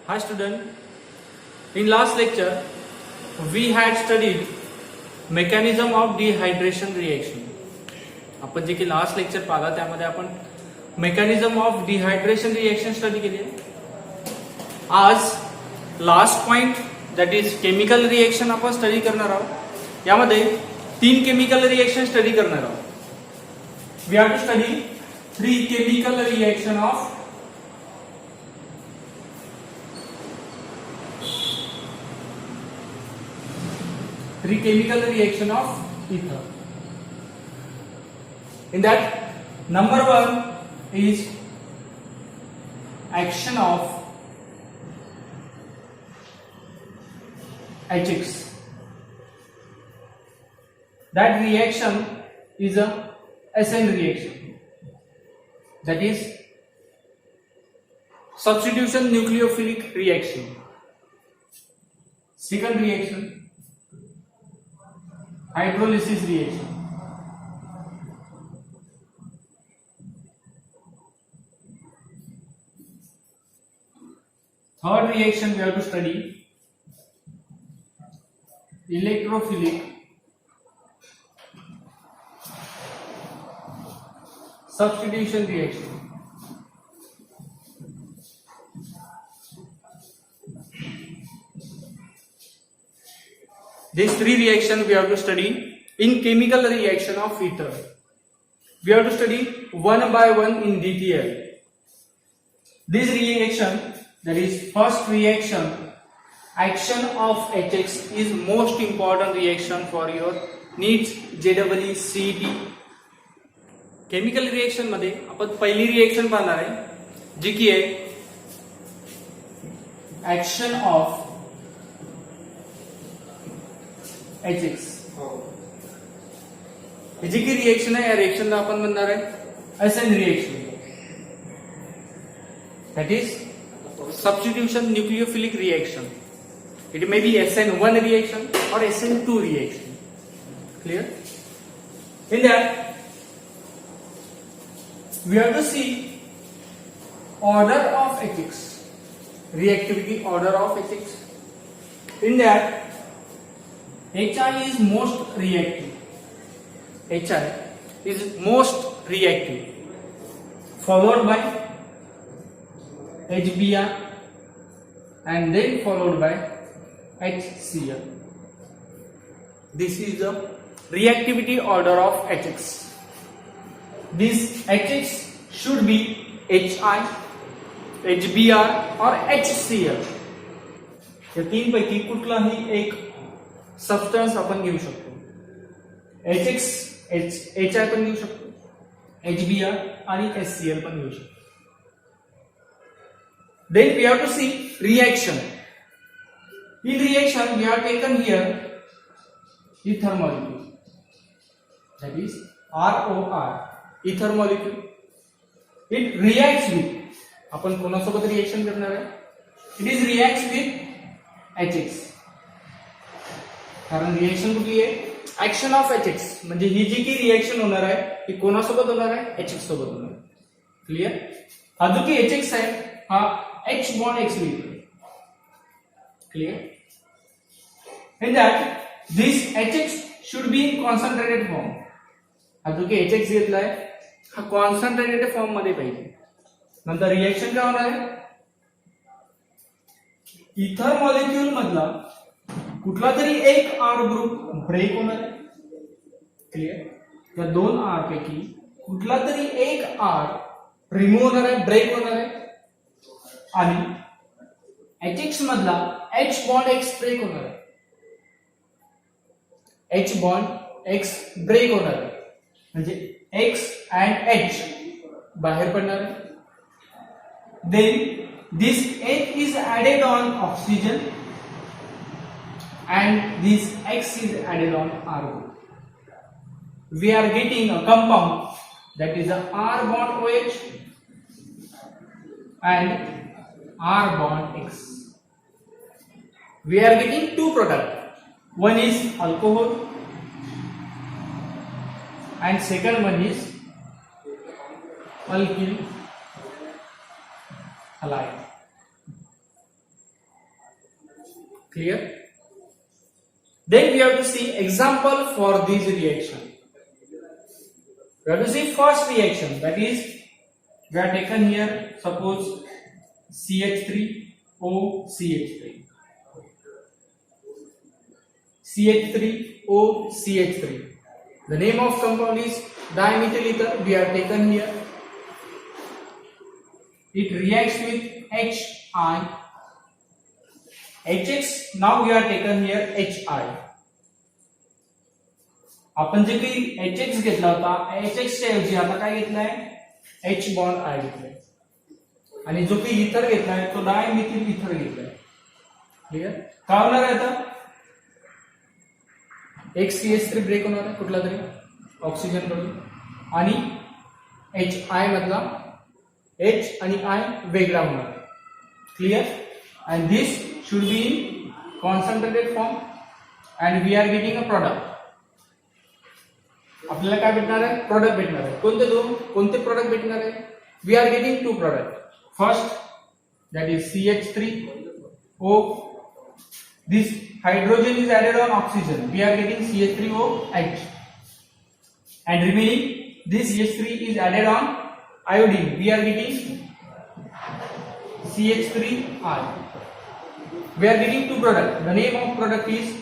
Hi student, in last lecture we had studied mechanism of dehydration reaction. आपण जे की last lecture पाहिला त्यामध्ये आपण mechanism of dehydration reaction study केली आहे. आज last point that is chemical reaction आपण स्टडी करणार आहोत. यामध्ये 3 केमिकल रिएक्शन स्टडी करणार आहोत. We have to study 3 chemical reaction of ether. In that, number 1 is action of HX. That reaction is a SN reaction. That is substitution nucleophilic reaction. Second reaction, hydrolysis reaction. Third reaction we have to study electrophilic substitution reaction. These 3 reactions we have to study in chemical reaction of ether. We have to study one by one in detail. This reaction, that is first reaction, action of HX, is most important reaction for your NEET JEE CET. Chemical reaction मध्ये आपण पहिली reaction पाहणार आहे जी की आहे action of HX. ही जी की reaction आहे या रिएक्शनला आपण म्हणणार आहे SN reaction. That is substitution nucleophilic reaction. It may be SN1 reaction or SN2 reaction. Clear? In that, we have to see order of HX, reactivity order of HX. In that, HI is most reactive. HI is most reactive, followed by HBr and then followed by HCl. This is the reactivity order of HX. This HX should be HI, HBr or HCl. या 3 पैकी कुठलाही एक substance आपण घेऊ शकतो. HX, HI पण घेऊ शकतो, HBr आणि HCl पण घेऊ शकतो. Then we have to see reaction. In reaction, we have taken here ether molecule. That is ROR, ether molecule. It reacts with. आपण कोणासोबत रिएक्शन करणार आहे? It is reacts with HX. कारण रिएक्शन कुठली आहे? Action of HX. म्हणजे ही जी की रिएक्शन होणार आहे ती कोणासोबत होणार आहे? HX सोबत होणार आहे. क्लियर? हा जो की HX आहे हा H bond X liquid. Clear? In that, this HX should be in concentrated form. हा जो की HX घेतलाय हा कॉन्सन्ट्रेटेड फॉर्म मध्ये पाहिजे. नंतर रिएक्शन काय होणार आहे? इथर मॉलिक्यूल मधला कुठला तरी एक R ग्रुप ब्रेक होणार आहे. क्लियर? या 2 R पैकी कुठला तरी एक R रिमूव्ह होणार आहे, ब्रेक होणार आहे. आणि HX मधला H बॉन्ड X ब्रेक होणार आहे. H बॉन्ड X ब्रेक होणार आहे म्हणजे X and H बाहेर पडणार आहे. Then this H is added on oxygen and this X is added on R group. We are getting a compound that is a R bond OH and R bond X. We are getting 2 products. One is alcohol and second one is alkyl halide. Clear? Then we have to see example for this reaction. We have to see first reaction, that is we are taken here suppose CH3OCH3. CH3OCH3. The name of compound is dimethyl ether. We are taken here. It reacts with HI. HX. Now we are taken here HI. आपण जे काही HX घेतला होता, HX च्या ऐवजी आता काय घेतलाय? H bond I घेतलाय. आणि जो काही इथर घेतलाय तो डायमिथिल इथर घेतलाय. क्लियर? काय होणार आहे आता? एक CH3 ब्रेक होणार आहे कुठला तरी ऑक्सिजन कडून आणि HI मधला H आणि I वेगळा होणार आहे. Clear? and this should be in concentrated form and we are getting a product. आपल्याला काय भेटणार आहे? प्रोडक्ट भेटणार आहे. कोणते प्रोडक्ट भेटणार आहे? we are getting two product. First, that is CH3O. This hydrogen is added on oxygen. We are getting CH3OH. And remaining, this CH3 is added on iodine. We are getting CH3I. We are getting two products. The name of product is,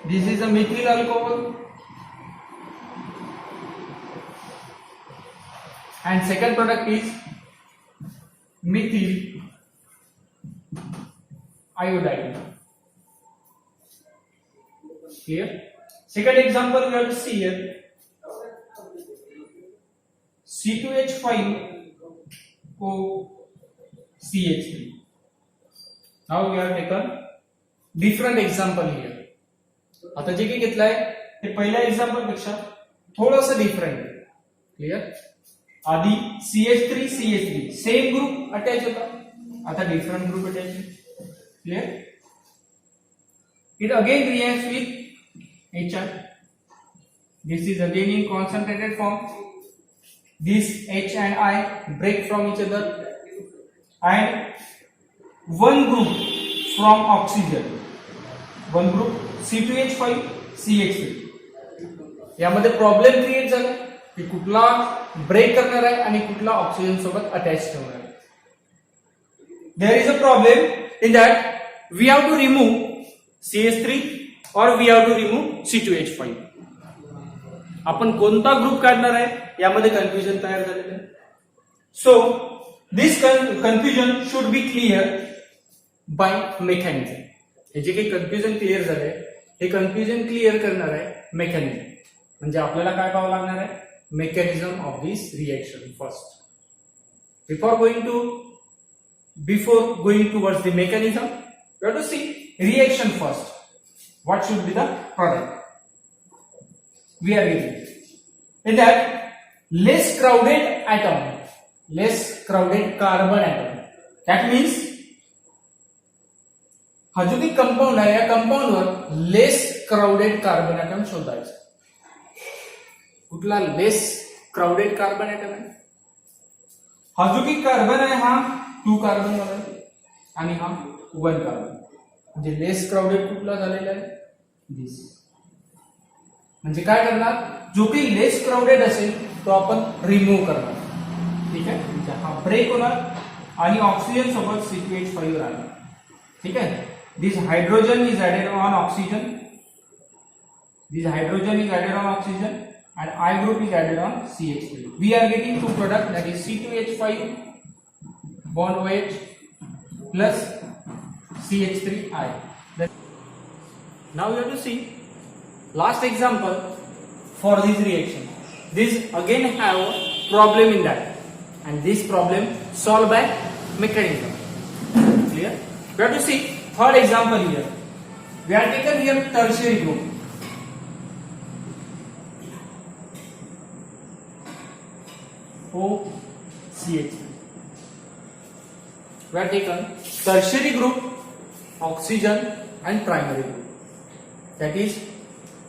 this is a methyl alcohol. And second product is methyl iodide. Here, second example we have to see here. C2H5OCH3. Now we have taken different example here. आता जे काही घेतलाय ते पहिल्या example पेक्षा थोडंसं different आहे. Clear? आधी CH3 same group attach होता, आता डिफरंट ग्रुप अटॅच आहे. Clear? It again reacts with HI. This is again in concentrated form. This H and I break from each other and one group from oxygen. One group C2H5CH3. यामध्ये problem create झाला की कुठला break करणार आहे आणि कुठला oxygen सोबत attach ठेवणार आहे. There is a problem in that we have to remove CH3 or we have to remove C2H5. आपण कोणता ग्रुप काढणार आहे यामध्ये कन्फ्युजन तयार झालेलं आहे. So this confusion should be clear by mechanism. हे जे काही कन्फ्युजन क्लिअर झालंय हे कन्फ्युजन क्लिअर करणार आहे मेकॅनिझम. म्हणजे आपल्याला काय पाहावं लागणार आहे? Mechanism of this reaction first. Before going towards the mechanism, we have to see reaction first. What should be the product we are getting? In that, less crowded atom, less crowded carbon atom. That means हा जो की compound आहे या compound वर less crowded carbon atom शोधायचं. कुठला less crowded carbon atom आहे? हा जो की कार्बन आहे हा 2 कार्बन वाला आहे आणि हा 1 कार्बन. म्हणजे लेस क्राउडेड कुठला झालेला आहे? दिस. म्हणजे काय करणार? जो काही लेस क्राउडेड असेल तो आपण रिमूव्ह करणार. ठीक आहे? म्हणजे हा ब्रेक होणार आणि ऑक्सिजन सोबत C2H5 राहणार. ठीक आहे? This hydrogen is added on oxygen. This hydrogen is added on oxygen and I group is added on CH3. We are getting two product, that is C2H5 bond OH plus CH3I. Now we have to see last example for this reaction. This again have problem in that, and this problem solved by mechanism. Clear? We have to see third example here. We are taken here tertiary group. OCH. We are taken tertiary group, oxygen and primary group. That is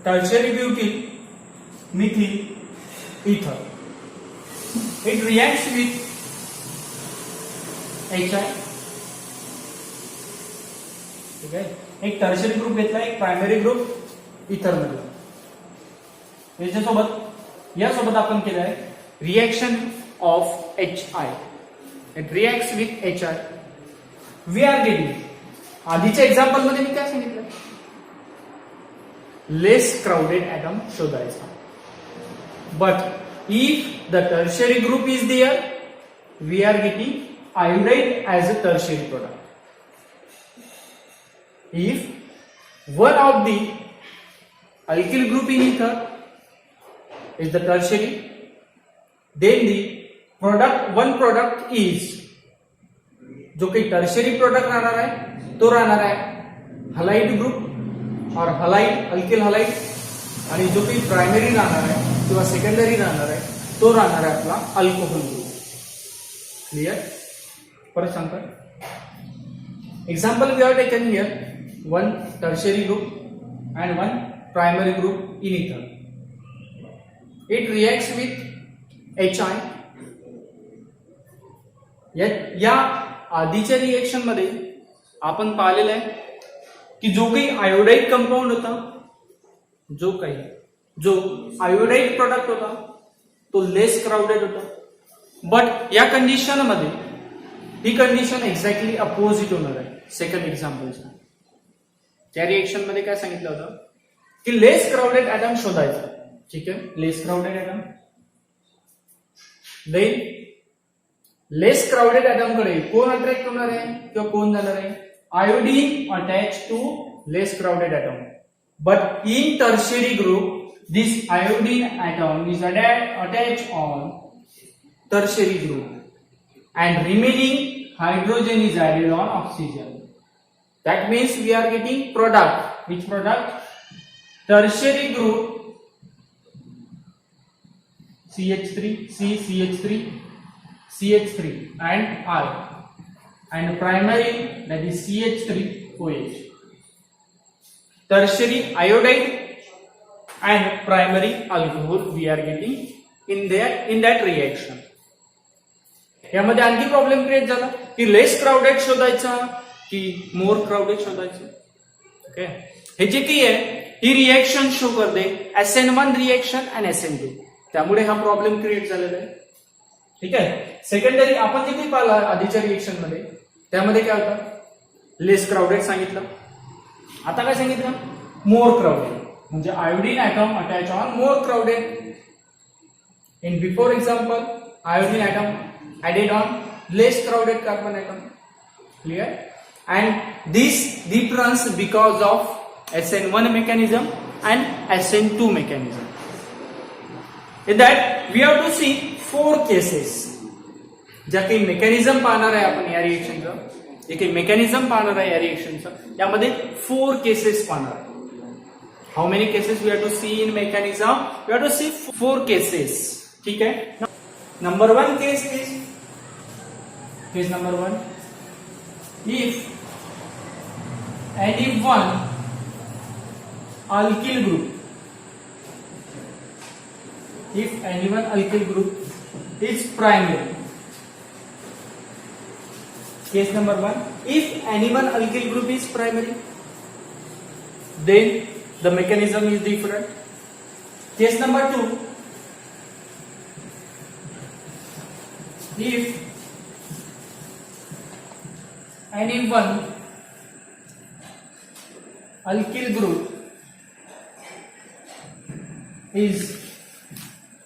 tertiary butyl methyl ether. It reacts with HI ठीक आहे. एक tertiary group घेतला, एक primary group ether मधला. यासोबत आपण केलं आहे reaction of HI. It reacts with HI. We are getting, आधीच्या एक्झाम्पल मध्ये मी काय सांगितलं, लेस क्राउडेड ऍटम शोधायचा. But if the tertiary group is there, we are getting iodide as a tertiary product. If one of the alkyl group in ether is the tertiary, then the one product is, जो काही tertiary product राहणार आहे तो राहणार आहे halide group और halide, alkyl halide. आणि जो काही प्रायमरी राहणार आहे किंवा सेकंडरी राहणार आहे तो राहणार आहे आपला अल्कोहोल ग्रुप. क्लियर? परत सांगतो. Example we are taken here one tertiary group and one primary group in ether. It reacts with HI. या आधीच्या रिएक्शन मध्ये आपण पाहिलेलं आहे की जो काही आयोडाइड कंपाऊंड होता, जो आयोडाइड प्रोडक्ट होता तो लेस क्राउडेड होता. बट या कंडिशन मध्ये ही कंडिशन एक्झॅक्टली अपोजिट होणार आहे सेकंड एक्झाम्पलच्या. त्या रिएक्शन मध्ये काय सांगितलं होतं की लेस क्राउडेड ऍटम शोधायचा. ठीक आहे, less crowded atom. Then less crowded atom कडे कोण अट्रॅक्ट होणार आहे किंवा कोण जाणार आहे? Iodine attach to less crowded atom. But in tertiary group this iodine atom is attached on tertiary group and remaining hydrogen is added on oxygen. That means we are getting product. Which product? Tertiary group CH3, CH3, CH3 and I, and primary, that is CH3OH. Tertiary iodide and primary alcohol we are getting in that reaction. यामध्ये आणखी problem create झाला की less crowded शोधायचा की मोर crowded शोधायचं. Okay, हे जे काही आहे ही रिएक्शन शो करते SN1 रिएक्शन आणि SN2. त्यामुळे हा प्रॉब्लेम क्रिएट झालेला आहे. ठीक आहे. सेकंडरी आपण जे काही पाहिलं आधीच्या रिएक्शन मध्ये त्यामध्ये काय होतं, लेस क्राउडेड सांगितलं. आता काय सांगितलं, मोर क्राउडेड. म्हणजे iodine atom attach on more crowded. In before example iodine atom added on less crowded carbon atom. Clear? And this difference because of SN1 mechanism and SN2 mechanism. In that we have to see 4 cases. ज्या काही mechanism पाहणार आहे आपण या रिएक्शनचं, जे काही mechanism पाहणार आहे या रिएक्शनचं, यामध्ये 4 केसेस पाहणार आहे. How many cases we have to see in mechanism? We have to see 4 cases. ठीक आहे. Number 1 case is case number 1. If any one alkyl group is primary. Case number 1. If any one alkyl group is primary, then the mechanism is different. Case number 2. If any one alkyl group is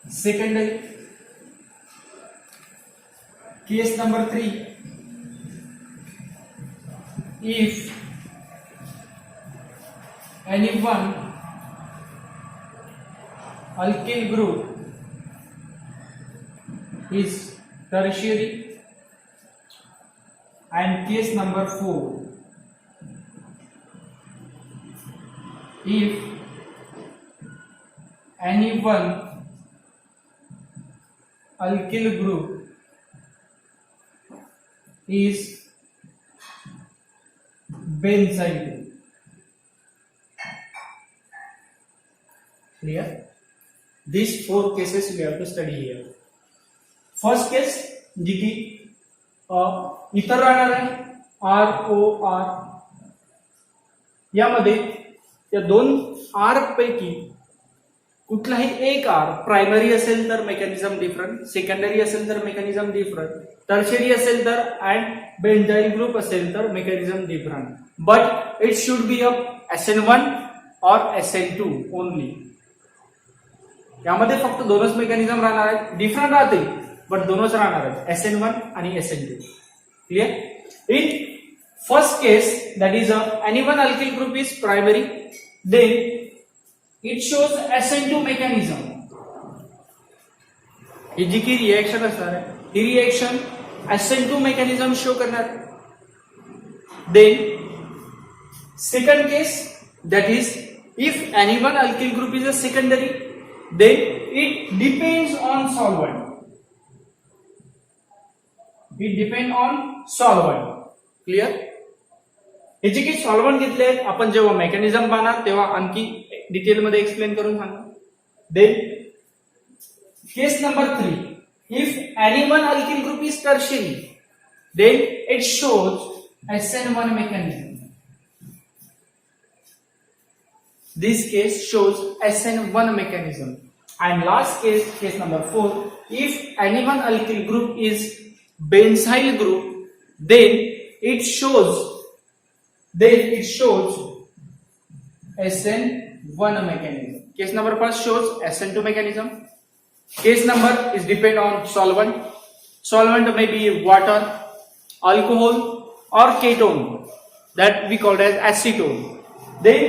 secondary. Case number 3. If any one alkyl group is tertiary. And case number 4, if any one alkyl group is benzyl. Clear? These 4 cases we have to study here. First case, जी की ether राहणार आहे ROR यामध्ये या दोन are पैकी कुठलाही एक are primary असेल तर मेकॅनिझम डिफरंट, सेकंडरी असेल तर मेकॅनिझम डिफरंट, टर्शरी असेल तर अँड बेंझाइल ग्रुप असेल तर mechanism different, but it should be a SN1 और SN2 ओनली. यामध्ये फक्त दोनच मेकॅनिझम राहणार आहेत, डिफरंट राहतील बट दोनच राहणार आहेत, SN1 आणि SN2. Clear? In first case that is any one alkyl group is primary, then it shows SN2 mechanism. ही जी की रिएक्शन असणार आहे ही रिएक्शन SN2 मेकॅनिझम शो करणार. Then second case that is if any one alkyl group is a secondary, then it depends on solvent. It depend on solvent. Clear? हे जे काही solvent घेतले आहेत आपण जेव्हा मेकॅनिझम पाहणार तेव्हा आणखी डिटेल मध्ये एक्सप्लेन करून सांगा. Then case number 3, if any one alkyl group is tertiary, then it shows SN1 mechanism. This case shows SN1 mechanism. And last case, case number 4, if any one alkyl group is benzyl group, then it shows SN1 mechanism. Case number first shows SN2 mechanism. Case number is depend on solvent. Solvent may be water, alcohol or ketone that we call as acetone. Then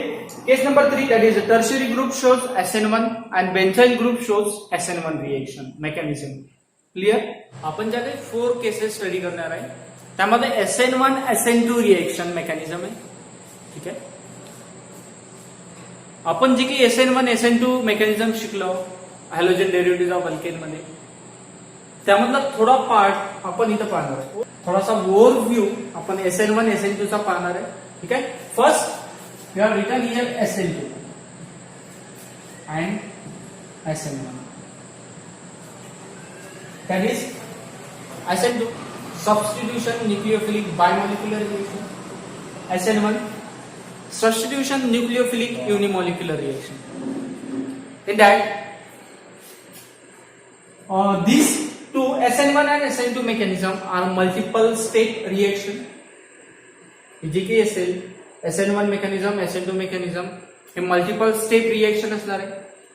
case number 3, that is a tertiary group, shows SN1 and benzyl group shows SN1 reaction mechanism. Clear? आपण ज्या काही 4 cases study करणार आहे त्यामध्ये SN1 SN2 reaction mechanism आहे. ठीक आहे. आपण जे काही SN1 SN2 मेकॅनिझम शिकलो हॅलोजन डेरिव्हेटिव्ह ऑफ अल्केन मध्ये त्यामधला थोडा पार्ट आपण इथं पाहणार आहे. थोडासा ओव्हरव्ह्यू आपण SN1 SN2 चा पाहणार आहे. ठीक आहे. First we have written here SN2 and SN1. That is SN2 substitution nucleophilic bimolecular reaction, SN1 substitution nucleophilic unimolecular reaction. In that these two SN1 and SN2 mechanism are multiple step reaction. जे काही असेल SN1 mechanism SN2 mechanism हे multiple step reaction असणार आहे.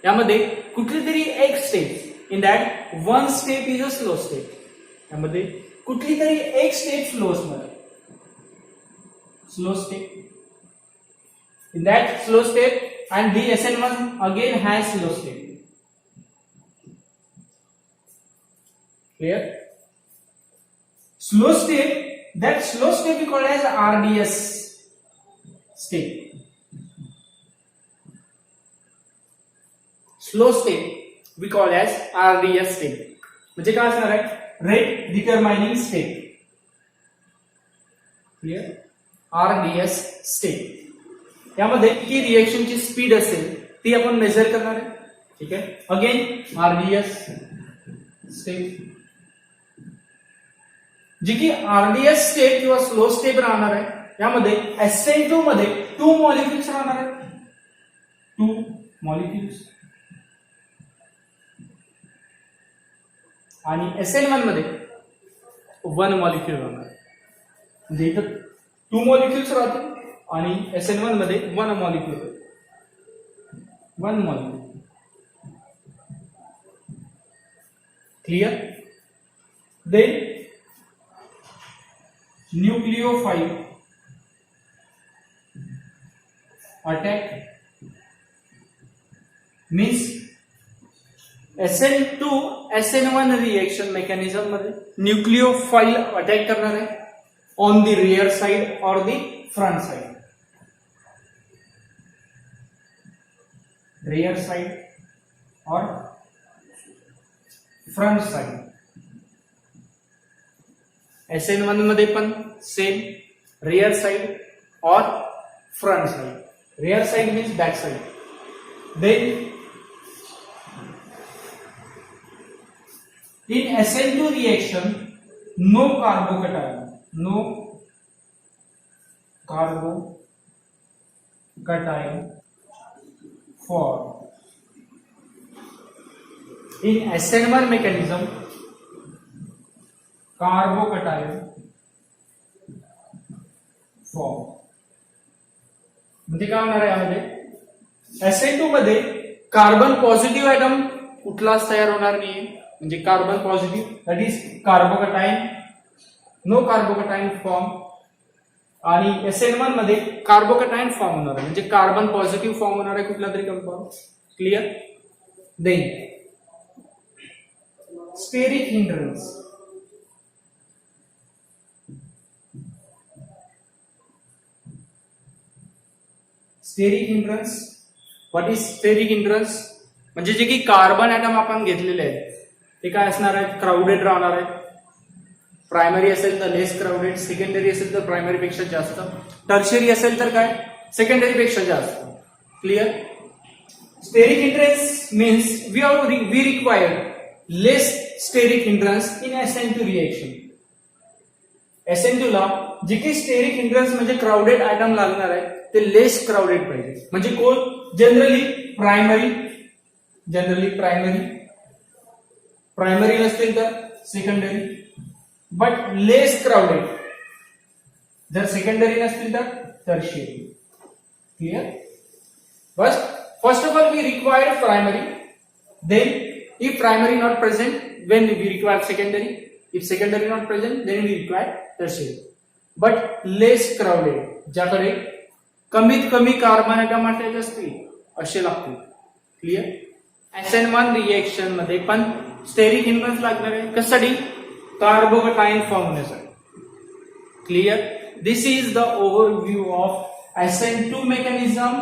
यामध्ये कुठली तरी एक step, in that one step is a slow step, यामध्ये कुठली तरी एक स्टेप स्लो असणार आहे. Slow step, in that slow step and the SN1 again has slow step. Clear? Slow step, that slow step we call as RDS state. Slow state we call as RDS state. म्हणजे काय असणार आहे? Rate determining state. Clear? RDS state. यामध्ये किती रिएक्शनची speed असेल ती आपण major करणार आहे. ठीक आहे. अगेन RDS स्टेट जी की RDS स्टेप किंवा स्लो स्टेप राहणार आहे. यामध्ये SN2 मध्ये 2 मॉलिक्युल्स राहणार आहेत. 2 मॉलिक्युल्स आणि SN1 मध्ये 1 मॉलिक्युल राहणार आहे. म्हणजे इथं 2 मॉलिक्युल्स राहतील आणि SN1 मध्ये 1 molecule. 1 molecule. Clear? Then nucleophile attack means SN2 SN1 reaction mechanism मध्ये न्यूक्लिओफाइल अटॅक करणार आहे ऑन द रियर साइड और the front side. Rear side और फ्रंट साइड. SN1 मध्ये पण सेम रियर साइड और front side. Rear side means back side. Then in SN2 reaction no carbocation, no carbocation cation form. In SN1 mechanism, carbocation form. म्हणजे काय होणार आहे यामध्ये SN2 मध्ये कार्बन पॉझिटिव्ह ऍटम कुठलाच तयार होणार नाहीये, म्हणजे carbon positive that is carbocation, no carbocation form. आणि SN1 मध्ये कार्बोकटाईन फॉर्म होणार आहे, म्हणजे कार्बन पॉझिटिव्ह फॉर्म होणार आहे कुठला तरी compound. Clear. Then steric hindrance. Steric hindrance, what is steric hindrance? म्हणजे जे की कार्बन ऍटम आपण घेतलेले आहेत ते काय असणार आहेत, क्राउडेड राहणार आहेत. प्रायमरी असेल तर लेस क्राउडेड, सेकंडरी असेल तर प्रायमरी पेक्षा जास्त, टर्शियरी असेल तर काय सेकंडरी पेक्षा जास्त. Clear. Steric hindrance means we require less steric hindrance in SN2 reaction. SN2 ला जे काही स्टेरिक हिंड्रन्स म्हणजे क्राउडेड ऍटम लागणार आहे ते लेस क्राउडेड पाहिजे. म्हणजे कोण? जनरली प्रायमरी नसतील तर सेकंडरी, बट लेस क्राउडेड. जर सेकंडरी नसतील तर tertiary. Clear. First of all we require primary, then if primary not present, when we require secondary, if secondary not present, then we require tertiary. But less crowded, ज्याकडे कमीत कमी carbon atom attach असतील असे लागतील. Clear. SN1 reaction मध्ये पण steric hindrance लागणार आहे. कशासाठी? कार्बोकटाईन फॉर्म होण्यासाठी. Clear. This is the overview of SN2 mechanism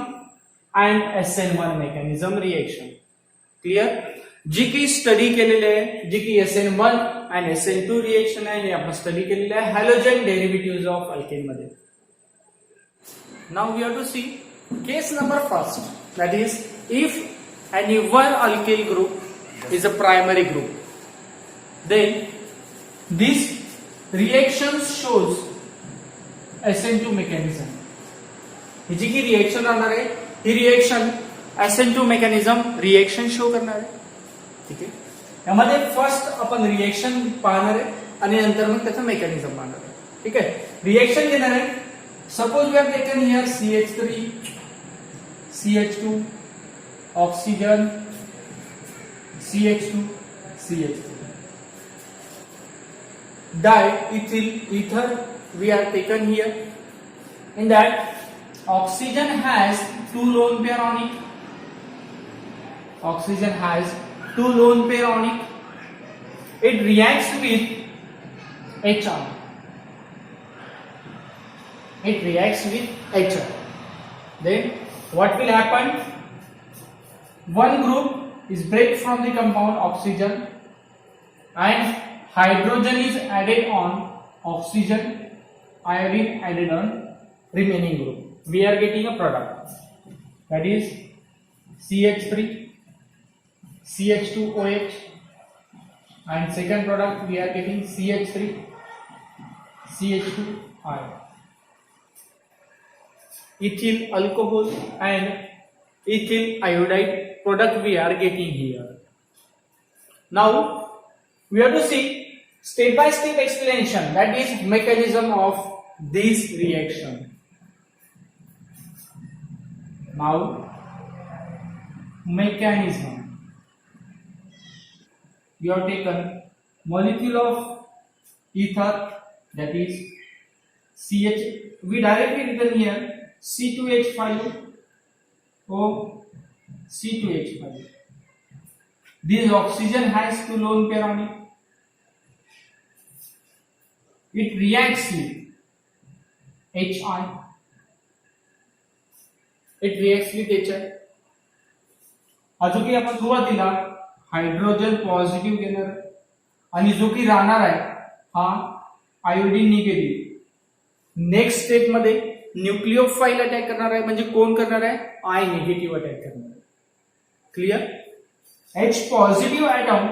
and SN1 mechanism reaction. Clear. जी की स्टडी केलेले आहे, जी की SN1 अँड SN2 रिएक्शन आहे हे आपण स्टडी केलेले आहे हॅलोजन डेरिव्हेटिव्हज ऑफ अल्केन मध्ये. Now we have to see case number first, that is if any one alkyl group is a primary group, then this reaction shows SN2 mechanism. ही जी की reaction राहणार आहे ही reaction SN2 mechanism reaction show करणार आहे. ठीक आहे. यामध्ये फर्स्ट आपण रिएक्शन पाहणार आहे आणि नंतर मग त्याचं मेकॅनिझम पाहणार आहे. ठीक आहे. रिएक्शन घेणार आहे. Suppose we have taken here CH3, CH2, oxygen, CH2, CH2. Diethyl ether we are taken here. In that, oxygen has two lone pair on it. Oxygen has two lone pair on it. It reacts with HR. It reacts with HR. Then what will happen? One group is break from the compound oxygen and hydrogen is added on oxygen, iodine added on remaining group. We are getting a product, that is CH3, CH2OH, and second product we are getting CH3, CH2I. Ethyl alcohol and ethyl iodide product we are getting here. Now we have to see step by step explanation, that is mechanism of this reaction. Now mechanism. We have taken molecule of ether, that is CH. We directly written here C2H5 O C2H5. This oxygen has two lone pair on it. It reacts with HI. It reacts with HI. जो की आपण सुरुवातीला hydrogen positive घेणार आणि जो की राहणार आहे हा आयोडीन निगेटिव्ह. नेक्स्ट स्टेप मध्ये न्यूक्लियोफाइल अटॅक करणार आहे, म्हणजे कोण करणार आहे? आय निगेटिव्ह अटॅक करणार आहे. Clear. H positive atom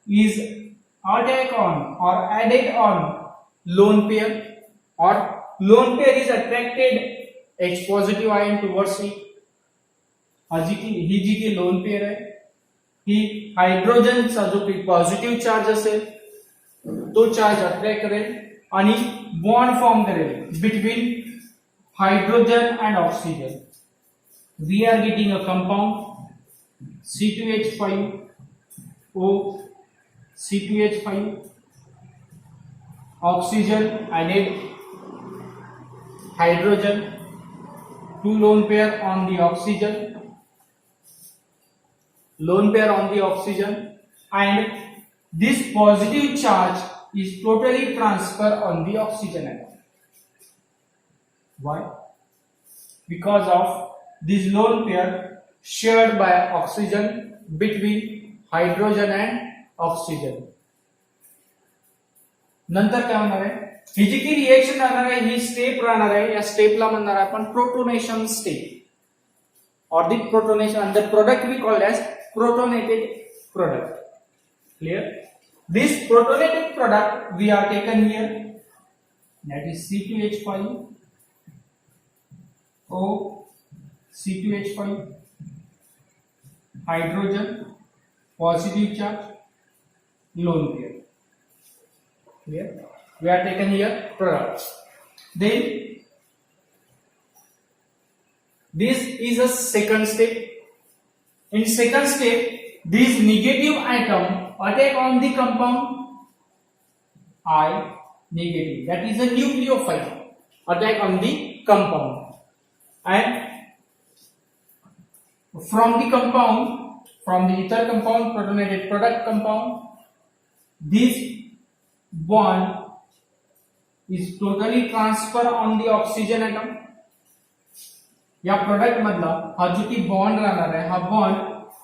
is attack on or added on lone pair, or lone pair is attracted H positive ion towards ही जी की लोन पेअर आहे ही हायड्रोजनचा जो काही पॉझिटिव्ह चार्ज असेल तो चार्ज अट्रॅक्ट करेल आणि बॉन्ड फॉर्म करेल between hydrogen and oxygen. We are getting a compound C2H5O C2H5 oxygen added hydrogen, two lone pair on the oxygen, and this positive charge is totally transferred on the oxygen atom. Why? Because of this lone pair shared by oxygen between hydrogen and oxygen. नंतर काय होणार आहे, ही जी की reaction राहणार आहे ही step राहणार आहे. या स्टेपला म्हणणार आहे आपण प्रोटोनेशन स्टेप और the protonation and the product we called as protonated product. Clear? This protonated product we are taken here, that is C2H5O C2H5 hydrogen positive charge lone pair. Clear? We are taken here products. Then this is a second step. In second step, this negative atom attack on the compound I negative. That is a nucleophile attack on the compound, and from the ether compound, protonated product compound, this bond is totally transfer on the oxygen atom. या product मधला हा जो की bond राहणार आहे हा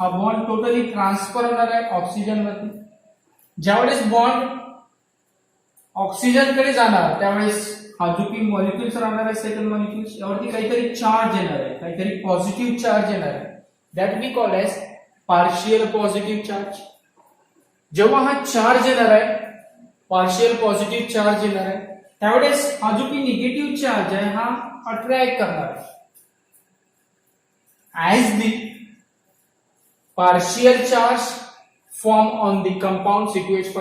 bond totally transfer होणार आहे ऑक्सिजन वरती. ज्यावेळेस बॉन्ड ऑक्सिजन कडे जाणार त्यावेळेस हा जो की मॉलिक्युल्स राहणार आहे सेकंड मॉलिक्युल्स यावरती काहीतरी चार्ज येणार आहे, काहीतरी पॉझिटिव्ह चार्ज येणार आहे. That we call as partial positive charge. जेव्हा हा चार्ज येणार आहे पार्शियल पॉझिटिव्ह चार्ज येणार आहे त्यावेळेस हा जो की निगेटिव्ह चार्ज आहे हा अट्रॅक्ट करणार आहे. As the partial charge form on the compound C2H5,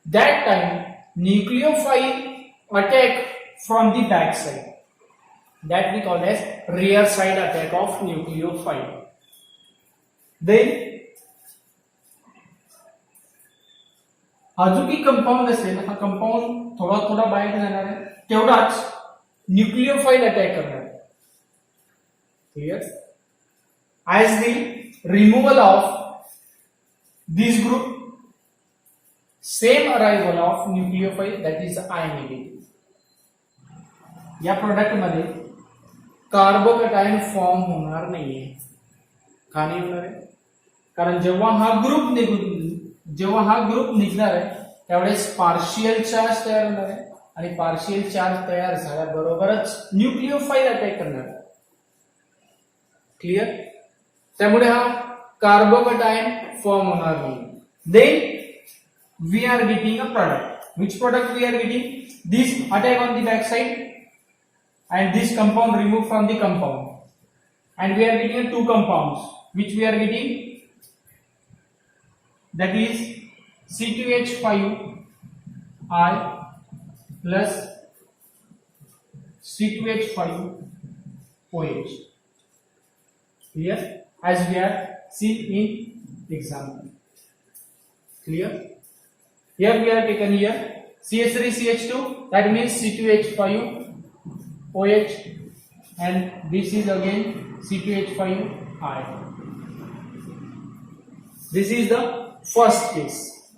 that time nucleophile attack from the back side, that we call as rear side attack of nucleophile. Then हा जो की कंपाउंड असेल हा compound थोडा थोडा बाहेर जाणार आहे तेवढाच न्यूक्लियोफाइल अटॅक करणार आहे. Clear? As the removal of this group, same arrival of nucleophile, that is I negative. या प्रोडक्ट मध्ये कार्बोकॅटायन फॉर्म होणार नाहीये. का नाही होणार आहे? कारण जेव्हा हा ग्रुप निघणार आहे त्यावेळेस पार्शियल चार्ज तयार होणार आहे आणि पार्शियल चार्ज तयार झाल्याबरोबरच न्यूक्लियोफाइल अटॅक करणार आहे. क्लियर? त्यामुळे हा कार्बोकॅटायन फॉर्म होणार नाही. Then we are getting a product. Which product we are getting? This attack on the back side and this compound removed from the compound, and we are getting two compounds which we are getting, that is C2H5I plus C2H5OH. Clear? As we are seen in example. Clear? Here we are taken here CH3CH2, that means C2H5OH, and this is again C2H5I. This is the first case.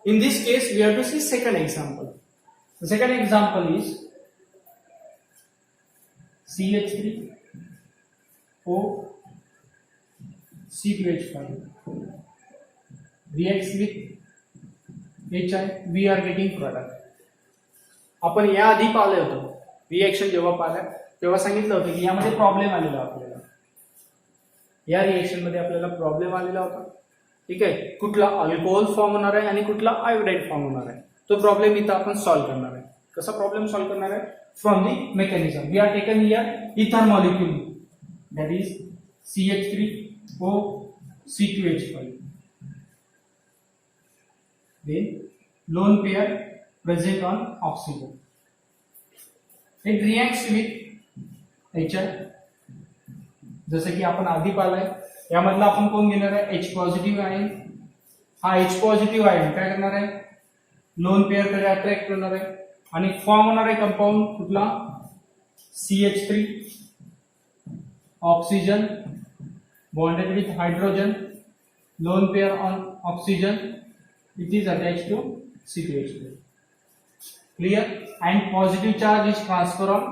In this case we have to see second example. The second example is CH3O C2H5 reacts with HI. We are getting product. आपण या आधी पाहिले होतो reaction जेव्हा पाहिलं तेव्हा सांगितलं होतं की यामध्ये प्रॉब्लेम आलेला आपल्याला. या रिएक्शन मध्ये आपल्याला प्रॉब्लेम आलेला होता. ठीक आहे, कुठला अल्कोहोल फॉर्म होणार आहे आणि कुठला आयोडाईड फॉर्म होणार आहे तो प्रॉब्लेम इथं आपण सॉल्व्ह करणार आहे. कसा प्रॉब्लेम सॉल्व्ह करणार आहे? From the mechanism we are taken here ether molecule that is CH3O C2H5. Then lone pair present on oxygen. It reacts with HR. जसं की आपण आधी पाहिलंय यामधला आपण कोण घेणार आहे? H positive ion. हा H पॉझिटिव्ह आयन काय करणार आहे? लोन पेअर कडे अट्रॅक्ट करणार आहे आणि फॉर्म होणार आहे कंपाऊंड कुठला? CH3 oxygen bonded with hydrogen, lone pair on oxygen, it is attached to C2H2. Clear? And positive charge is transfer on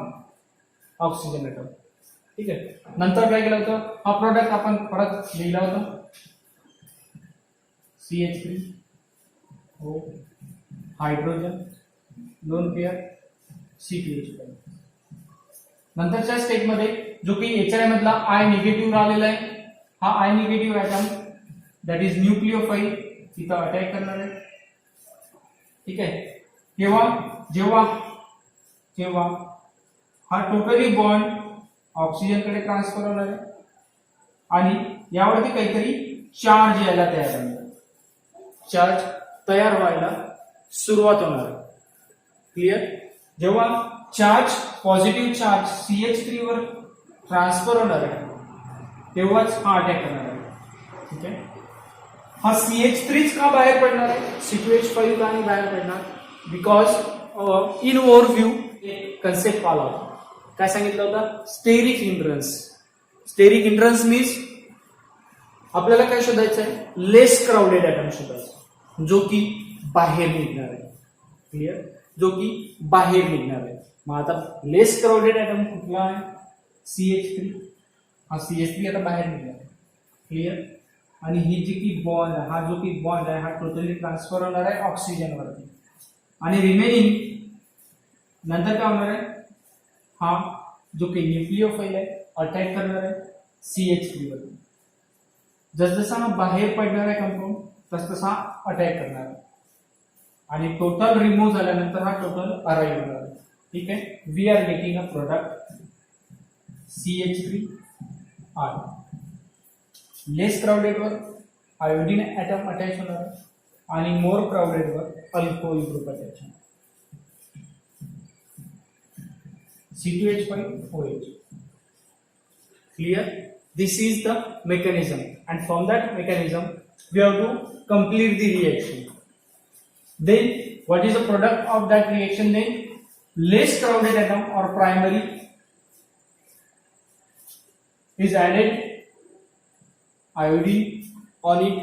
oxygen atom. ठीक आहे. नंतर काय केलं होतं? हा प्रोडक्ट आपण परत लिहिला होता CH3O hydrogen lone pair C2H5. नंतरच्या स्टेप मध्ये जो की HI मधला आय निगेटिव्ह राहिलेला आहे हा आय निगेटिव्ह ऍटम दॅट इज न्यूक्लिओफाइल इथं अटॅक करणार आहे. ठीक आहे. जेव्हा जेव्हा जेव्हा हा टोटली बॉन्ड ऑक्सिजन कडे ट्रान्सफर होणार आहे आणि यावरती काहीतरी चार्ज यायला तयार होणार, चार्ज तयार व्हायला सुरुवात होणार आहे. क्लिअर? जेव्हा चार्ज पॉझिटिव्ह चार्ज CH3 वर ट्रान्सफर होणार आहे तेव्हाच हा अटॅक करणार आहे. ठीक आहे. हा CH3 का बाहेर पडणार आहे? C2H5 का नाही बाहेर पडणार? बिकॉज इन ओव्हरव्ह्यू एक कन्सेप्ट आला होता. काय सांगितलं होतं? Steric hindrance. Steric hindrance means आपल्याला काय शोधायचं आहे? लेस क्राउडेड ऍटम शोधायचा जो की बाहेर निघणार आहे. क्लिअर? जो की बाहेर निघणार आहे. मग आता लेस क्राउडेड ऍटम कुठला आहे? CH3. हा CH3 आता बाहेर निघणार आहे. क्लिअर? आणि ही जी की बॉन्ड हा जो की बॉन्ड आहे हा टोटली ट्रान्सफर होणार आहे ऑक्सिजन वरती आणि रिमेनिंग नंतर काय होणार आहे? हा जो की न्यूक्लिओफाइल आहे अटॅक करणार आहे CH3 वरती. जसजसा हा बाहेर पडणार आहे कंपाऊंड तसतसा अटॅक करणार आहे आणि टोटल रिमूव्ह झाल्यानंतर हा टोटल अराईव्ह होणार आहे. ठीक आहे. We are getting a product CH3I. Less crowded वर आयोडीन ऍटम अटॅच होणार आहे आणि मोर क्राउडेड वर अल्कोहोल ग्रुप अटॅच होणार. C2H5OH. Clear? This is the mechanism and from that mechanism we have to complete the reaction. Then what is the product of that reaction? Then less crowded atom or primary is added, iodine on it,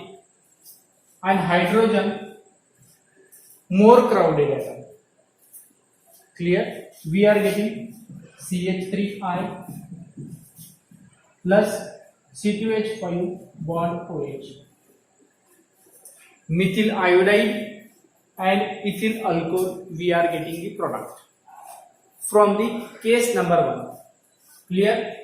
and hydrogen more crowded atom. Clear? We are getting CH3I plus C2H5 bond OH. Methyl iodide and ethyl alcohol, we are getting the product from the case number 1. Clear?